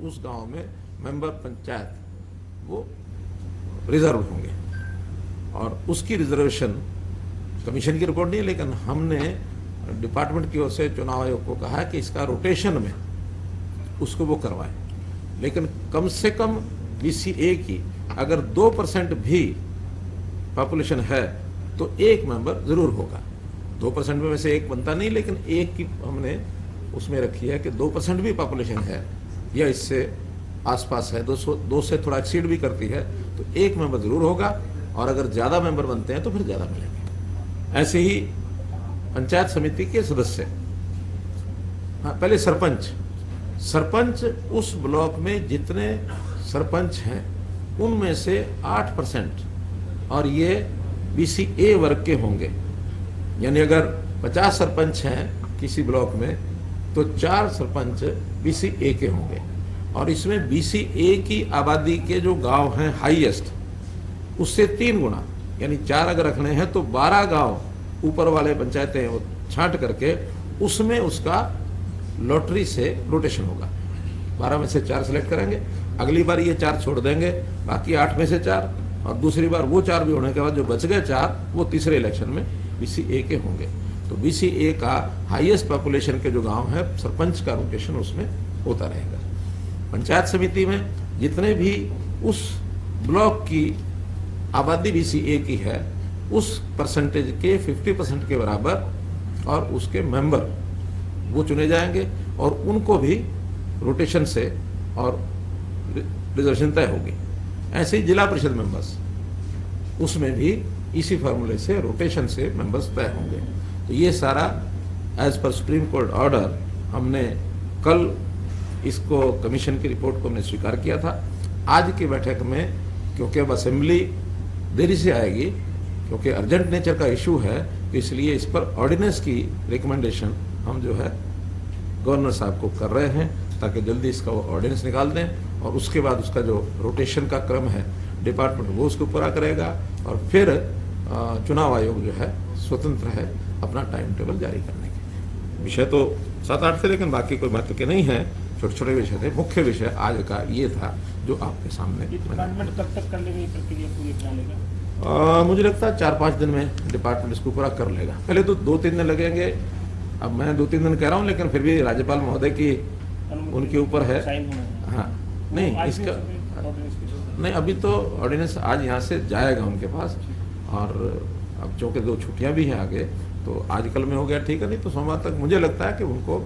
उस गांव में मेंबर पंचायत वो रिजर्व होंगे और उसकी रिजर्वेशन कमीशन की रिपोर्ट नहीं है, लेकिन हमने डिपार्टमेंट की ओर से चुनाव आयोग को कहा है कि इसका रोटेशन में उसको वो करवाएं, लेकिन कम से कम BCA की अगर 2% भी पॉपुलेशन है तो एक मेंबर जरूर होगा। 2% में वैसे एक बनता नहीं, लेकिन एक की हमने उसमें रखी है कि 2% भी पॉपुलेशन है या इससे आसपास है, 2 से थोड़ा एक्सीड भी करती है तो एक मेंबर जरूर होगा, और अगर ज्यादा मेंबर बनते हैं तो फिर ज्यादा मिलेंगे। ऐसे ही पंचायत समिति के सदस्य, हाँ पहले सरपंच उस ब्लॉक में जितने सरपंच हैं उनमें से 8% और ये BCA वर्ग के होंगे, यानी अगर 50 सरपंच हैं किसी ब्लॉक में तो 4 सरपंच BCA के होंगे, और इसमें BCA की आबादी के जो गांव हैं हाईएस्ट उससे 3 गुना, यानी 4 अगर रखने हैं तो 12 गांव ऊपर वाले पंचायतें वो छांट करके उसमें उसका लॉटरी से रोटेशन होगा। 12 में से 4 सेलेक्ट करेंगे, अगली बार ये 4 छोड़ देंगे, बाकी 8 में से 4, और दूसरी बार वो 4 भी होने के बाद जो बच गए 4 वो तीसरे इलेक्शन में BCA के होंगे। तो BCA का हाईएस्ट पॉपुलेशन के जो गांव है सरपंच का रोटेशन उसमें होता रहेगा। पंचायत समिति में जितने भी उस ब्लॉक की आबादी BCA की है उस परसेंटेज के 50% के बराबर और उसके मेंबर वो चुने जाएंगे, और उनको भी रोटेशन से और रिजर्वेशन तय होगी। ऐसे ही जिला परिषद मेंबर्स, उसमें भी इसी फार्मूले से रोटेशन से मेंबर्स तय होंगे। तो ये सारा as per supreme court order हमने कल इसको कमीशन की रिपोर्ट को हमने स्वीकार किया था। आज की बैठक में क्योंकि अब असेंबली देरी से आएगी, क्योंकि अर्जेंट नेचर का इशू है, तो इसलिए इस पर ऑर्डिनेंस की रिकमेंडेशन हम जो है गवर्नर साहब को कर रहे हैं ताकि जल्दी इसका वो ऑर्डिनेंस निकाल दें, और उसके बाद उसका जो रोटेशन का क्रम है डिपार्टमेंट वो उसको पूरा करेगा, और फिर चुनाव आयोग जो है स्वतंत्र है अपना टाइम टेबल जारी करने के। विषय तो 7-8 थे, लेकिन बाकी कोई महत्व के नहीं है, छोटे छोटे विषय थे। मुख्य विषय आज का ये था जो आपके सामने। डिपार्टमेंट कब तक करने में प्रक्रिया पूरी अपना लेगा? मुझे लगता है 4-5 दिन में डिपार्टमेंट इसको पूरा कर लेगा। पहले तो 2-3 दिन लगेंगे, अब मैं 2-3 दिन कह रहा हूँ, लेकिन फिर भी राज्यपाल महोदय की उनके ऊपर है। हाँ नहीं इसका नहीं, अभी तो ऑर्डिनेंस आज यहाँ से जाएगा उनके पास, और अब चूँकि 2 छुट्टियाँ भी हैं आगे, तो आज कल में हो गया ठीक है, नहीं तो सोमवार तक मुझे लगता है कि उनको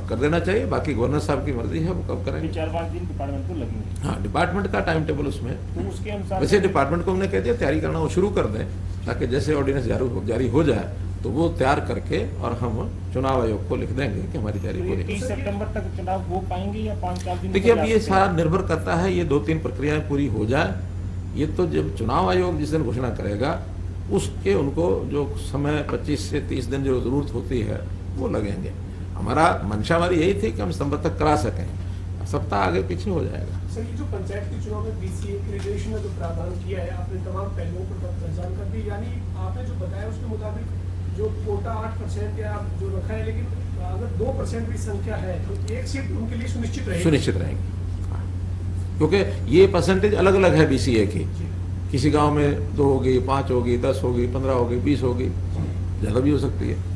कर देना चाहिए। बाकी गवर्नर साहब की मर्जी है वो कब करेंगे। 4-5 दिन डिपार्टमेंट को लगेंगे। हाँ डिपार्टमेंट का टाइम टेबल उसमें, तो उसके अनुसार वैसे डिपार्टमेंट को हमने कह दिया तैयारी करना वो शुरू कर दें, ताकि जैसे ऑर्डिनेंस जारी हो जाए तो वो तैयार करके और हम चुनाव आयोग को लिख देंगे कि हमारी तैयारी हो गई। 30 सितंबर तक चुनाव हो पाएंगे या 5-4 दिन? देखिए अब ये सारा निर्भर करता है, ये 2-3 प्रक्रियाएं पूरी हो जाए। ये तो जब चुनाव आयोग जिस दिन घोषणा करेगा उसके उनको जो समय 25 से 30 दिन जो जरूरत होती है वो लगेंगे। हमारा मंशा हमारी यही थी कि हम सितंबर तक करा सकें, सप्ताह आगे पीछे हो जाएगा। सर ये जो पंचायत के चुनाव में BCA की रिजर्वेशन में जो प्रावधान किया है आपने तमाम पहलुओं पर पहचान कर दी, यानी आपने जो बताया उसके मुताबिक जो कोटा 8% या जो रखा है, लेकिन अगर 2% भी संख्या है तो एक सीट उनके लिए सुनिश्चित रहेगी। क्योंकि ये परसेंटेज अलग अलग है BCA की, किसी गांव में 2 होगी, 5 होगी, 10 होगी, 15 होगी, 20 होगी, ज़्यादा भी हो सकती है।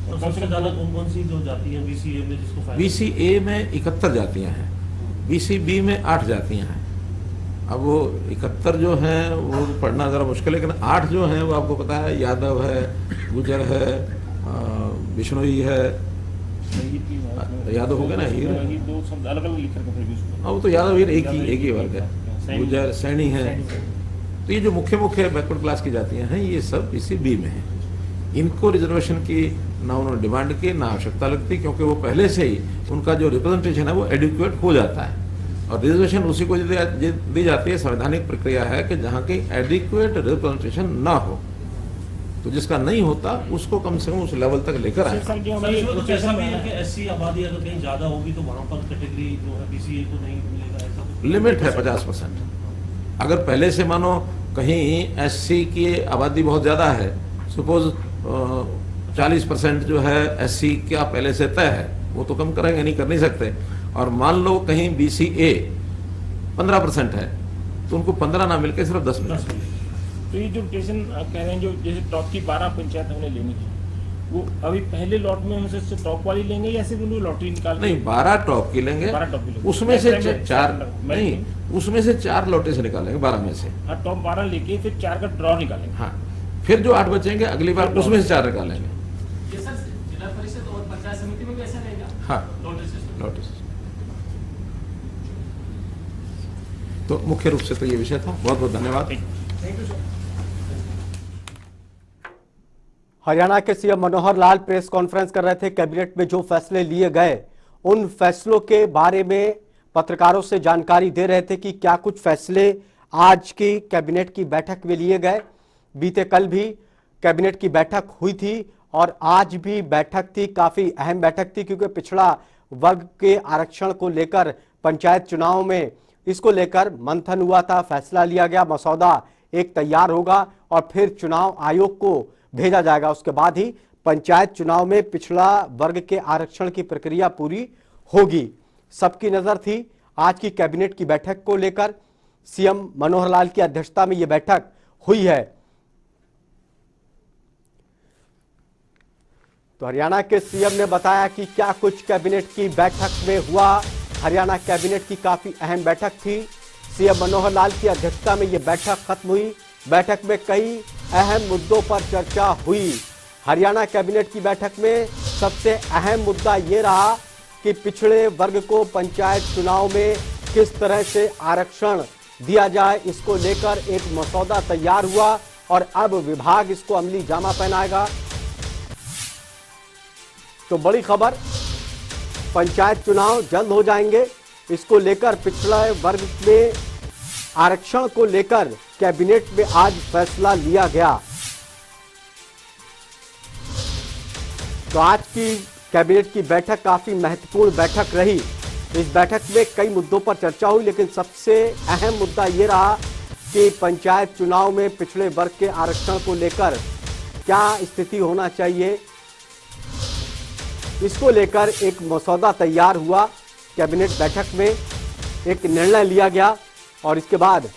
और सबसे ज़्यादा कौन सी जो जाती है BCA में जिसको फायदा? BCA में 71 जातियाँ हैं, BCB में 8 जातियाँ हैं। अब वो 71 जो हैं वो पढ़ना ज़रा मुश्किल है, लेकिन 8 जो हैं वो आपको पता है, यादव है, गुजर है, बिश्नोई है, यादव हो गया ना, हीर, दो शब्द अलग-अलग लिख करके फिर भी उसको। वो तो यादव हीर एक ही वर्ग है, गुजर सैनी है। तो ये जो मुख्य बैकवर्ड क्लास की जातियाँ हैं ये सब BCB में हैं। इनको रिजर्वेशन की ना उन्होंने डिमांड की ना आवश्यकता लगती, क्योंकि वो पहले से ही उनका जो रिप्रेजेंटेशन है वो एडिक्वेट हो जाता है, और रिजर्वेशन उसी को दी जाती है। संवैधानिक प्रक्रिया है कि जहाँ की एडिक्वेट रिप्रेजेंटेशन ना हो, तो जिसका नहीं होता उसको कम से कम उस लेवल तक लेकर आए। ऐसा भी है कि SC आबादी अगर कहीं ज्यादा होगी तो वहाँ पर कैटेगरी जो है BCA को नहीं मिलेगा, ऐसा लिमिट है 50%। अगर पहले से मानो कहीं SC की आबादी बहुत ज़्यादा है, सपोज 40% जो है SC का पहले से तय है, वो तो कम करेंगे नहीं, कर नहीं सकते, और मान लो कहीं BCA 15% है तो उनको 15 ना मिलकर सिर्फ 10 मिले। तो ये जो टेंशन आप कह रहे हैं, जो जैसे टॉप की 12 पंचायत हमने लेनी है, वो अभी पहले लॉट में हम से टॉप वाली लेंगे या सिर्फ उन्हें लॉटरी निकाल नहीं, 12 टॉप की लेंगे, 12 टॉप की लेंगे। उसमें से ऐसे में 4 मैं- नहीं, उसमें से 4 लॉटे से निकालेंगे 12 में से। हाँ, टॉप 12 लेके फिर 4 का ड्रॉ निकालेंगे। हाँ, फिर जो 8 बचेंगे अगली बार उसमें से 4 निकालेंगे। ये सर जिला परिषद और पंचायत समिति में कैसा रहेगा? हाँ, लॉटरी सिस्टम। नोटिस। तो मुख्य रूप से तो ये विषय था। बहुत बहुत धन्यवाद। Thank you sir. हरियाणा के CM Manohar Lal press conference कर रहे थे। कैबिनेट में जो फैसले लिए गए उन फैसलों के बारे में पत्रकारों से जानकारी दे रहे थे कि क्या कुछ फैसले आज की कैबिनेट की बैठक में लिए गए। बीते कल भी कैबिनेट की बैठक हुई थी और आज भी बैठक थी, काफी अहम बैठक थी, क्योंकि पिछड़ा वर्ग के आरक्षण को लेकर पंचायत चुनाव में इसको लेकर मंथन हुआ था, फैसला लिया गया, मसौदा एक तैयार होगा और फिर चुनाव आयोग को भेजा जाएगा। उसके बाद ही पंचायत चुनाव में पिछड़ा वर्ग के आरक्षण की प्रक्रिया पूरी होगी। सबकी नजर थी आज की कैबिनेट की बैठक को लेकर। सीएम मनोहर लाल की अध्यक्षता में यह बैठक हुई है। तो हरियाणा के सीएम ने बताया कि क्या कुछ कैबिनेट की बैठक में हुआ। हरियाणा कैबिनेट की काफी अहम बैठक थी। सीएम मनोहर लाल की अध्यक्षता में यह बैठक खत्म हुई। बैठक में कई अहम मुद्दों पर चर्चा हुई। हरियाणा कैबिनेट की बैठक में सबसे अहम मुद्दा ये रहा कि पिछड़े वर्ग को पंचायत चुनाव में किस तरह से आरक्षण दिया जाए, इसको लेकर एक मसौदा तैयार हुआ और अब विभाग इसको अमली जामा पहनाएगा। तो बड़ी खबर, पंचायत चुनाव जल्द हो जाएंगे। इसको लेकर पिछड़े वर्ग में आरक्षण को लेकर कैबिनेट में आज फैसला लिया गया। तो आज की कैबिनेट की बैठक काफी महत्वपूर्ण बैठक रही। इस बैठक में कई मुद्दों पर चर्चा हुई, लेकिन सबसे अहम मुद्दा यह रहा कि पंचायत चुनाव में पिछड़े वर्ग के आरक्षण को लेकर क्या स्थिति होना चाहिए, इसको लेकर एक मसौदा तैयार हुआ। कैबिनेट बैठक में एक निर्णय लिया गया और इसके बाद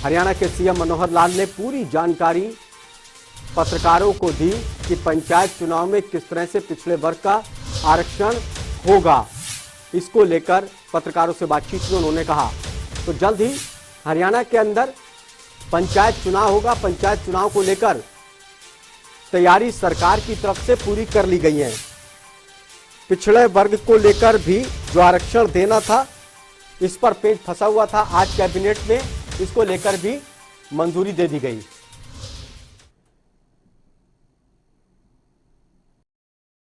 हरियाणा के सीएम मनोहर लाल ने पूरी जानकारी पत्रकारों को दी कि पंचायत चुनाव में किस तरह से पिछड़े वर्ग का आरक्षण होगा। इसको लेकर पत्रकारों से बातचीत में उन्होंने कहा तो जल्द ही हरियाणा के अंदर पंचायत चुनाव होगा। पंचायत चुनाव को लेकर तैयारी सरकार की तरफ से पूरी कर ली गई है। पिछड़े वर्ग को लेकर भी जो आरक्षण देना था, इस पर पेच फंसा हुआ था। आज कैबिनेट में इसको लेकर भी मंजूरी दे दी गई।